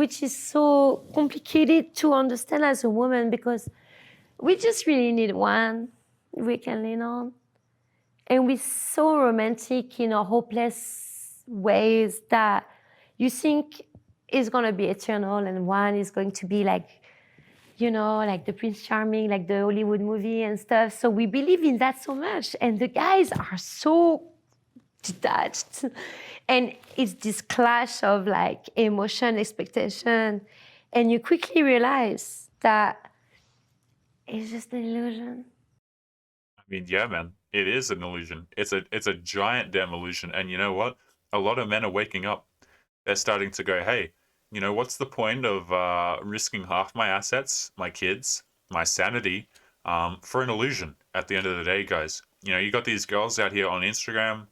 which is so complicated to understand as a woman, because we just really need one we can lean on. And we're so romantic in our hopeless ways that you think it's going to be eternal, and one is going to be like, you know, like the Prince Charming, like the Hollywood movie and stuff. So we believe in that so much. And the guys are so detached. And it's this clash of like emotion, expectation. And you quickly realize that it's just an illusion. I mean, yeah, man, it is an illusion. It's a giant damn illusion. And you know what? A lot of men are waking up. They're starting to go, hey, you know, what's the point of risking half my assets, my kids, my sanity, for an illusion at the end of the day, guys? You know, you got these girls out here on Instagram,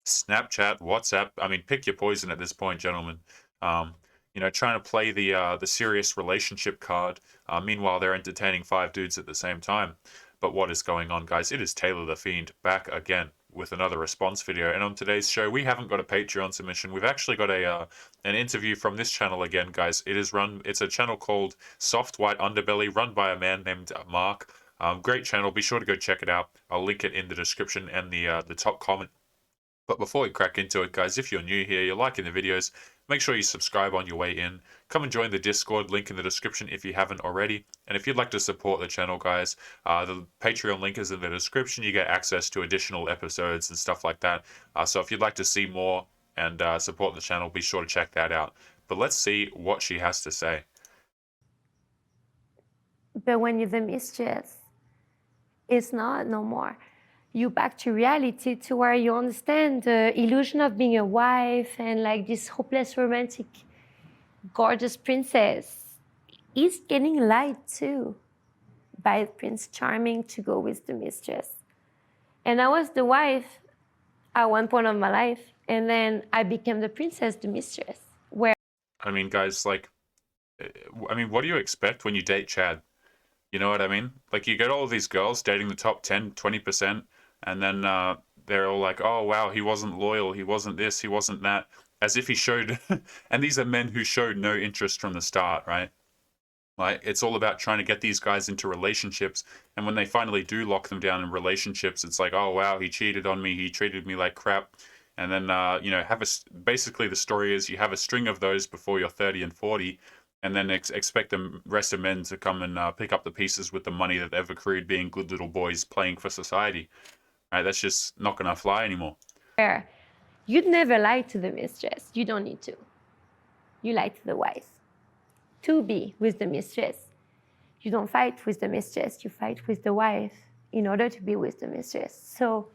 Snapchat, WhatsApp. I mean, pick your poison at this point, gentlemen. You know, trying to play the serious relationship card. Meanwhile, they're entertaining 5 dudes at the same time. But what is going on, guys? It is Taylor the Fiend back again with another response video. And on today's show, we haven't got a Patreon submission. We've actually got an interview from this channel again, guys. It's a channel called Soft White Underbelly, run by a man named Mark. Great channel. Be sure to go check it out. I'll link it in the description and the top comment. But before we crack into it, guys, if you're new here, you're liking the videos, make sure you subscribe on your way in. Come and join the Discord, link in the description if you haven't already. And if you'd like to support the channel, guys, the Patreon link is in the description. You get access to additional episodes and stuff like that. So if you'd like to see more and support the channel, be sure to check that out. But let's see what she has to say. But when you're the mistress, it's not no more. You back to reality, to where you understand the illusion of being a wife and like this hopeless, romantic, gorgeous princess is getting lied to by Prince Charming to go with the mistress. And I was the wife at one point of my life, and then I became the princess, the mistress. Where I mean, guys, like, I mean, what do you expect when you date Chad? You know what I mean? Like, you get all of these girls dating the top 10, 20%, and then they're all like, oh, wow, he wasn't loyal, he wasn't this, he wasn't that, as if he showed, and these are men who showed no interest from the start, right? Like, it's all about trying to get these guys into relationships, and when they finally do lock them down in relationships, it's like, oh, wow, he cheated on me, he treated me like crap, and then, you know, basically the story is you have a string of those before you're 30 and 40, and then expect the rest of men to come and pick up the pieces with the money that they've accrued being good little boys playing for society. Right? That's just not going to fly anymore. you'd never lie to the mistress. You don't need to. You lie to the wife. To be with the mistress. You don't fight with the mistress. You fight with the wife in order to be with the mistress. So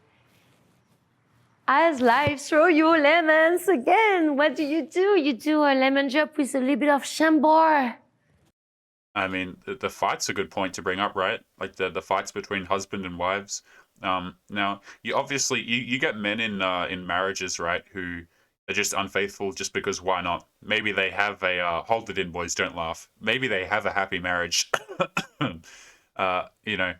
as life throw you lemons again, what do? You do a lemon drop with a little bit of chambord. I mean, the fight's a good point to bring up, right? Like the fights between husband and wives. Now, you obviously you get men in marriages, right, who are just unfaithful just because why not? Maybe they have a hold it in, boys, don't laugh. Maybe they have a happy marriage. You know,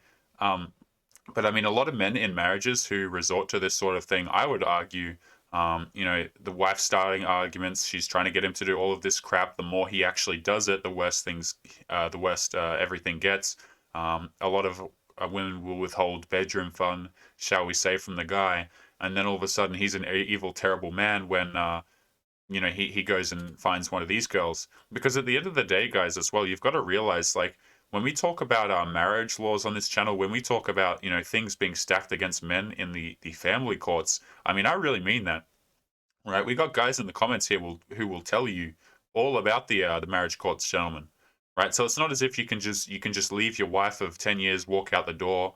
but I mean, a lot of men in marriages who resort to this sort of thing, I would argue, you know, the wife starting arguments, she's trying to get him to do all of this crap. The more he actually does it, the worse everything gets. A lot of women will withhold bedroom fun, shall we say, from the guy, and then all of a sudden he's an evil, terrible man when you know, he goes and finds one of these girls. Because at the end of the day, guys, as well, you've got to realize, like, when we talk about our marriage laws on this channel, when we talk about, you know, things being stacked against men in the family courts, I mean, I really mean that, right? We got guys in the comments here who will tell you all about the marriage courts, gentlemen, right? So it's not as if you can just leave your wife of 10 years, walk out the door,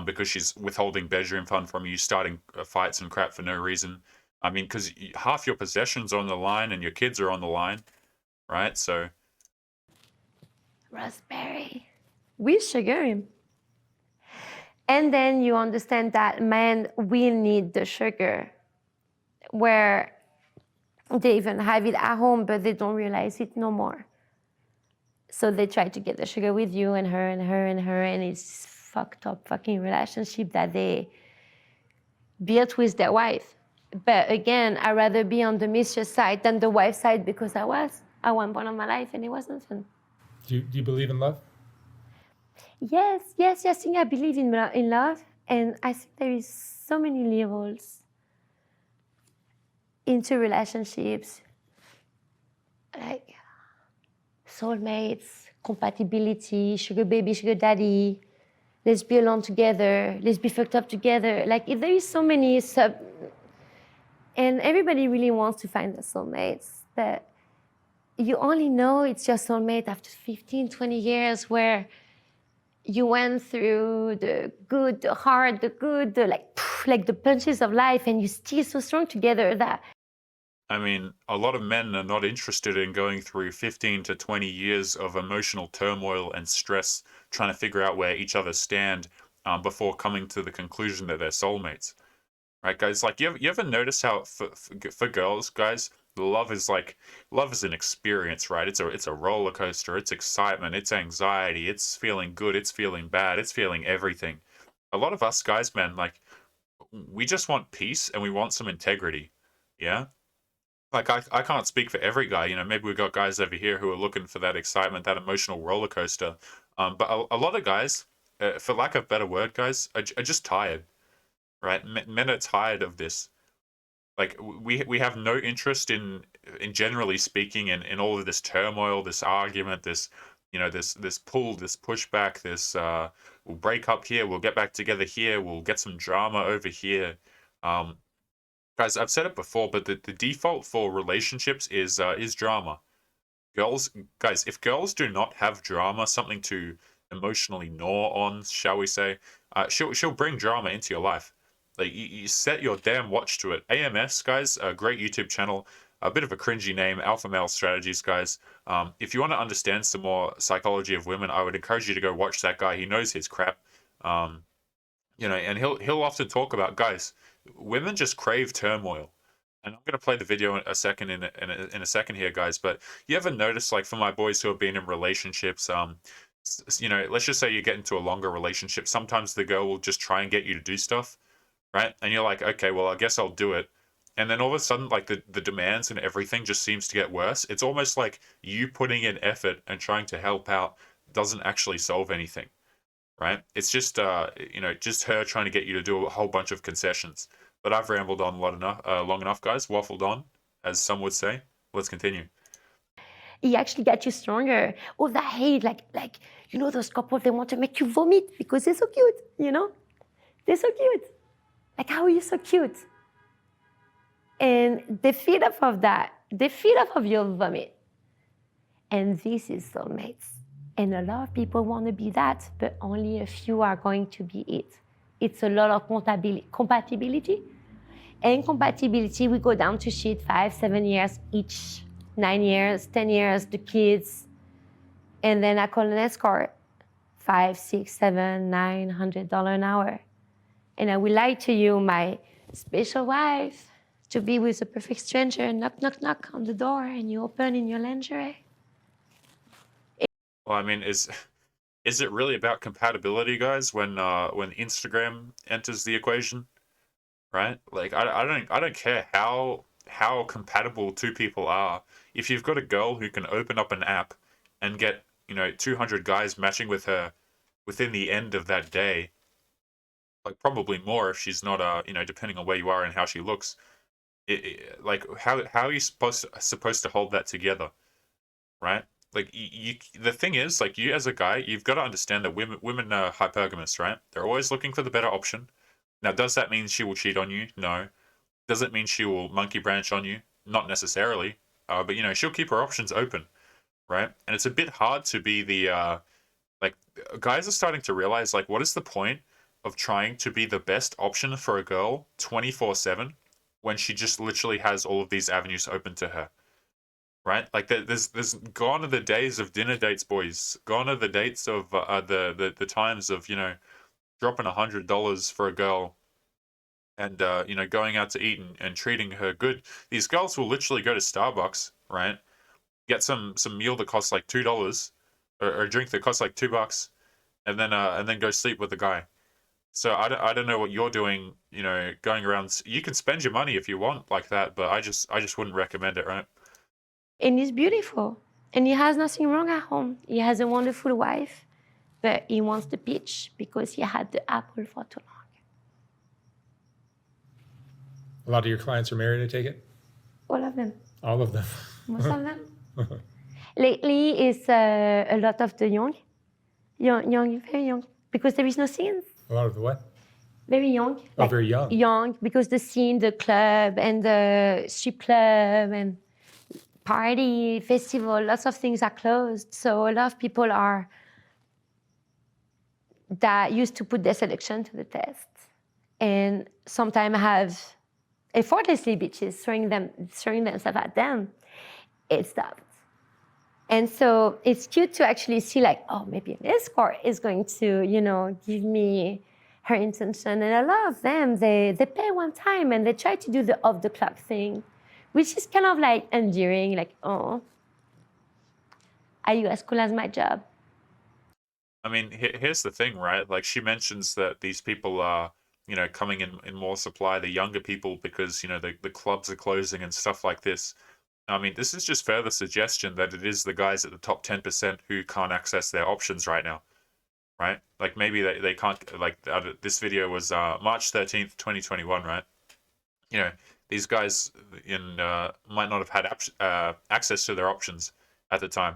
because she's withholding bedroom fund from you, starting fights and crap for no reason. I mean, because half your possessions are on the line and your kids are on the line, right? So Raspberry. We sugar him. And then you understand that men will need the sugar, where they even have it at home, but they don't realize it no more. So they try to get the sugar with you and her and her and her, and it's fucked up fucking relationship that they built with their wife. But again, I'd rather be on the mistress side than the wife side, because I was. at one point of my life, and it wasn't fun. Do you believe in love? Yes, yes, yes. I think I believe in love, and I think there is so many levels into relationships, like soulmates, compatibility, sugar baby, sugar daddy. Let's be alone together. Let's be fucked up together. Like if there is so many and everybody really wants to find the soulmates, but you only know it's your soulmate after 15, 20 years where you went through the good, the hard, the good, like the punches of life, and you're still so strong together that. I mean, a lot of men are not interested in going through 15 to 20 years of emotional turmoil and stress, trying to figure out where each other stand before coming to the conclusion that they're soulmates. Right, guys? Like, you ever notice how for girls, guys, love is an experience, right? It's a roller coaster. It's excitement. It's anxiety. It's feeling good. It's feeling bad. It's feeling everything. A lot of us guys, man, like, we just want peace and we want some integrity. Yeah. Like, I can't speak for every guy. Maybe we've got guys over here who are looking for that excitement, that emotional roller coaster. But a lot of guys, for lack of better word, guys, are just tired, right? Men are tired of this. Like, we have no interest in generally speaking in all of this turmoil, this argument, this pull, this pushback, this we'll break up here, we'll get back together here, we'll get some drama over here. Um, Guys, I've said it before, but the default for relationships is drama. Guys, if girls do not have drama, something to emotionally gnaw on, shall we say, she'll bring drama into your life. Like, you set your damn watch to it. AMS, guys, a great YouTube channel, a bit of a cringy name, Alpha Male Strategies, guys. If you want to understand some more psychology of women, I would encourage you to go watch that guy. He knows his crap. Um, and he'll often talk about, guys, women just crave turmoil. And I'm going to play the video in a second in a second here, guys. But you ever notice, like, for my boys who have been in relationships, let's just say you get into a longer relationship, sometimes the girl will just try and get you to do stuff, right? And you're like, okay, well, I guess I'll do it. And then all of a sudden, like, the demands and everything just seems to get worse. It's almost like you putting in effort and trying to help out doesn't actually solve anything, right? It's just just her trying to get you to do a whole bunch of concessions. But I've rambled on long enough, guys. Waffled on, as some would say. Let's continue. He actually gets you stronger. All that hate, like those couples, they want to make you vomit because they're so cute. They're so cute. Like, how are you so cute? And they feed off of that. They feed off of your vomit. And this is soulmates. And a lot of people want to be that, but only a few are going to be it. It's a lot of compatibility. And compatibility, we go down to shit 5, 7 years each, 9 years, 10 years, the kids. And then I call an escort, $5, $6, $7, $900 an hour. And I will lie to you, my special wife, to be with a perfect stranger, knock, knock, knock on the door, and you open in your lingerie. Well, I mean, is it really about compatibility, guys, when Instagram enters the equation, right? Like, I don't care how compatible two people are. If you've got a girl who can open up an app and get 200 guys matching with her within the end of that day, like, probably more if she's not depending on where you are and how she looks. Like, how are you supposed to hold that together, right? Like, the thing is, like, you as a guy, you've got to understand that women are hypergamous, right? They're always looking for the better option. Now, does that mean she will cheat on you? No. Does it mean she will monkey branch on you? Not necessarily. But she'll keep her options open, right? And it's a bit hard to be the like, guys are starting to realize, like, what is the point of trying to be the best option for a girl 24/7 when she just literally has all of these avenues open to her, right? Like, there's gone are the days of dinner dates, boys. Gone are the dates of the times of dropping $100 for a girl and going out to eat and treating her good. These girls will literally go to Starbucks, right? Get some meal that costs like $2, or a drink that costs like $2, and then go sleep with the guy. So I don't know what you're doing, going around. You can spend your money if you want like that, but I just wouldn't recommend it, right? And he's beautiful. And he has nothing wrong at home. He has a wonderful wife, but he wants the peach because he had the apple for too long. A lot of your clients are married, I take it? All of them. All of them. Most of them. Lately, it's a lot of the young, very young, because there is no scenes. A lot of the what? Very young. Oh, very young. Young, because the scene, the club, and the strip club, and party, festival, lots of things are closed. So a lot of people are that used to put their selection to the test, and sometimes have effortlessly bitches throwing themselves at them. It stopped. And so it's cute to actually see like, oh, maybe an escort is going to, give me her intention. And a lot of them, they pay one time and they try to do the off the clock thing, which is kind of like endearing, like, oh, are you as cool as my job? I mean, here's the thing, right? Like she mentions that these people are, coming in more supply, the younger people, because, the clubs are closing and stuff like this. I mean, this is just further suggestion that it is the guys at the top 10% who can't access their options right now, right? Like maybe they can't, like this video was March 13th, 2021, right? These guys might not have had access to their options at the time,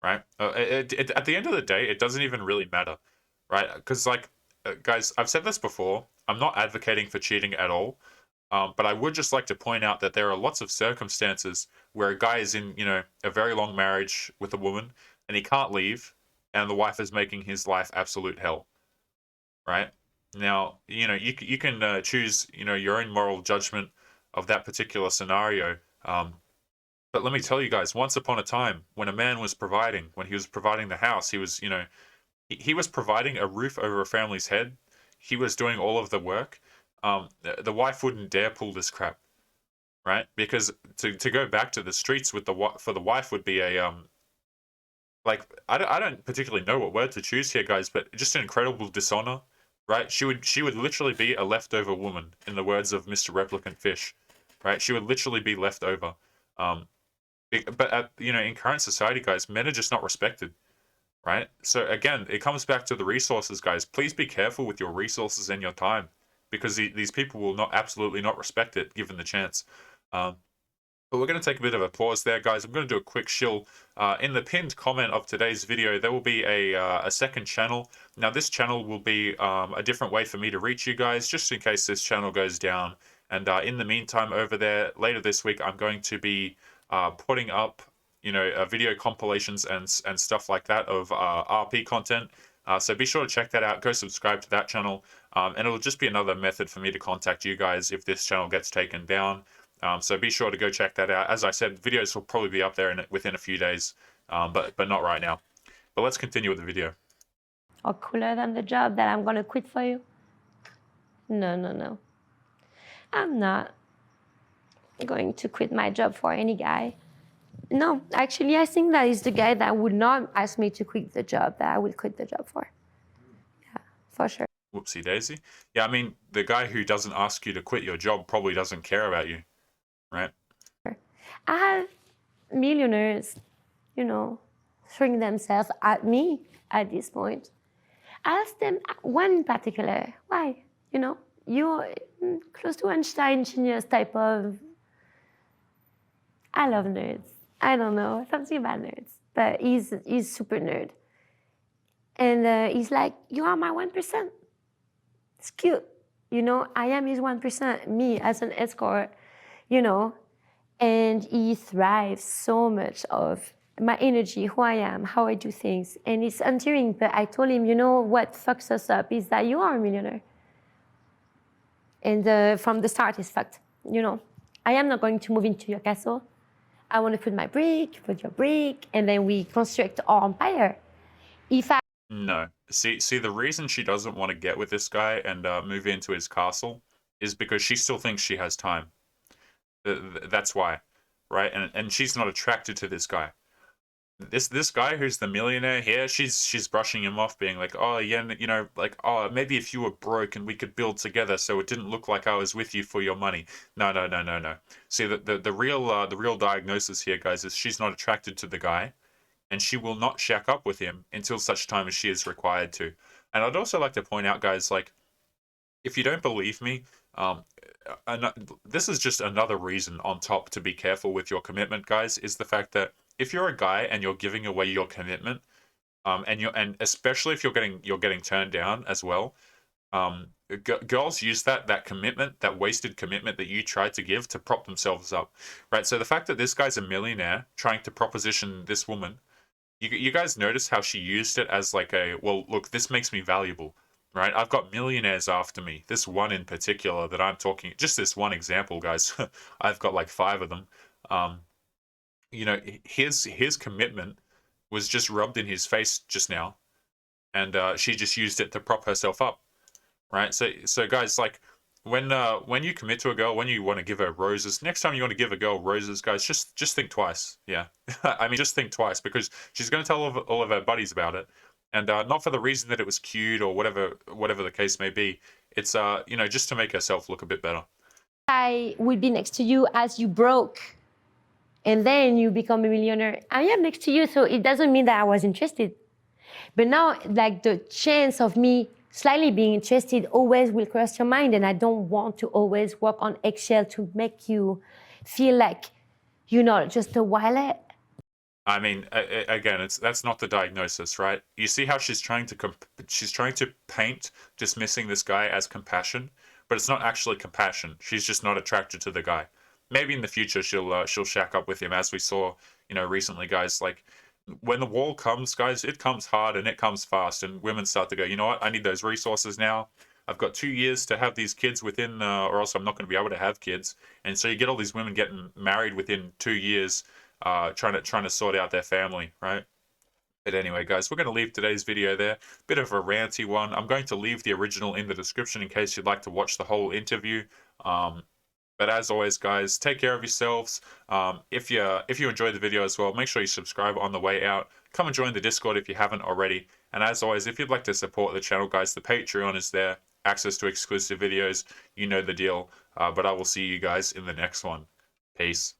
right? At the end of the day, it doesn't even really matter, right? Because guys, I've said this before, I'm not advocating for cheating at all. But I would just like to point out that there are lots of circumstances where a guy is in, a very long marriage with a woman and he can't leave and the wife is making his life absolute hell, right? Now, you can choose, your own moral judgment of that particular scenario. But let me tell you guys, once upon a time, when a man was providing, when he was providing the house, he was, he was providing a roof over a family's head. He was doing all of the work. The wife wouldn't dare pull this crap, right? Because to go back to the streets with for the wife would be a I don't particularly know what word to choose here, guys, but just an incredible dishonor, right? She would literally be a leftover woman, in the words of Mr. Replicant Fish, right? She would literally be left over. But in current society, guys, men are just not respected, right? So again, it comes back to the resources, guys. Please be careful with your resources and your time, because these people will absolutely not respect it given the chance. But we're going to take a bit of a pause there, guys. I'm going to do a quick shill. In the pinned comment of today's video, there will be a second channel. Now, this channel will be a different way for me to reach you guys, just in case this channel goes down. And in the meantime, over there, later this week, I'm going to be putting up, video compilations and stuff like that of RP content. So be sure to check that out. Go subscribe to that channel. And it'll just be another method for me to contact you guys if this channel gets taken down. So be sure to go check that out. As I said, videos will probably be up there within a few days, but not right now. But let's continue with the video. Or cooler than the job that I'm going to quit for you? No. I'm not going to quit my job for any guy. No, actually, I think that is the guy that would not ask me to quit the job that I would quit the job for. Yeah, for sure. Whoopsie daisy. Yeah, I mean, the guy who doesn't ask you to quit your job probably doesn't care about you, right? I have millionaires, throwing themselves at me at this point. I asked them, one in particular, why? You're close to Einstein genius type of... I love nerds. I don't know, something about nerds. But he's super nerd. And he's like, you are my 1%. It's cute. I am his 1%, me as an escort, And he thrives so much of my energy, who I am, how I do things. And it's endearing, but I told him, what fucks us up is that you are a millionaire. And from the start, it's fucked. I am not going to move into your castle. I want to put my brick, put your brick, and then we construct our empire. No. See, the reason she doesn't want to get with this guy and move into his castle is because she still thinks she has time. That's why, right? And she's not attracted to this guy, this guy who's the millionaire here, she's brushing him off, being like, oh yeah, you know, like, oh, maybe if you were broke and we could build together, so it didn't look like I was with you for your money. No, no, no, no, no. See, the real diagnosis here, guys, is she's not attracted to the guy, and she will not shack up with him until such time as she is required to. And I'd also like to point out, guys, like, if you don't believe me, um, this is just another reason on top to be careful with your commitment, guys, is the fact that if you're a guy and you're giving away your commitment, and especially if you're getting turned down as well, girls use that commitment, that wasted commitment that you tried to give, to prop themselves up, right? So the fact that this guy's a millionaire trying to proposition this woman, you guys notice how she used it as like a, well, look, this makes me valuable, right? I've got millionaires after me. This one in particular that I'm talking, just this one example, guys. I've got like 5 of them. Um, you know, his commitment was just rubbed in his face just now, and she just used it to prop herself up, right? So guys, like, when you commit to a girl, when you want to give her roses, next time you want to give a girl roses, guys, just think twice. Yeah, I mean, just think twice, because she's going to tell all of her buddies about it, and not for the reason that it was cute or whatever the case may be. It's you know, just to make herself look a bit better. I will be next to you as you broke, and then you become a millionaire. I am next to you, so it doesn't mean that I was interested. But now, like, the chance of me slightly being interested always will cross your mind, and I don't want to always walk on eggshell to make you feel like you're not just a wile. I mean, again, that's not the diagnosis, right? You see how she's trying to paint dismissing this guy as compassion, but it's not actually compassion. She's just not attracted to the guy. Maybe in the future she'll shack up with him, as we saw, you know, recently, guys. Like, when the wall comes, guys, it comes hard and it comes fast, and women start to go, you know what? I need those resources now. I've got 2 years to have these kids within, or else I'm not going to be able to have kids. And so you get all these women getting married within 2 years, trying to sort out their family, right? But anyway, guys, we're going to leave today's video there. Bit of a ranty one. I'm going to leave the original in the description in case you'd like to watch the whole interview. But as always, guys, take care of yourselves. If you enjoyed the video as well, make sure you subscribe on the way out. Come and join the Discord if you haven't already. And as always, if you'd like to support the channel, guys, the Patreon is there. Access to exclusive videos. You know the deal. But I will see you guys in the next one. Peace.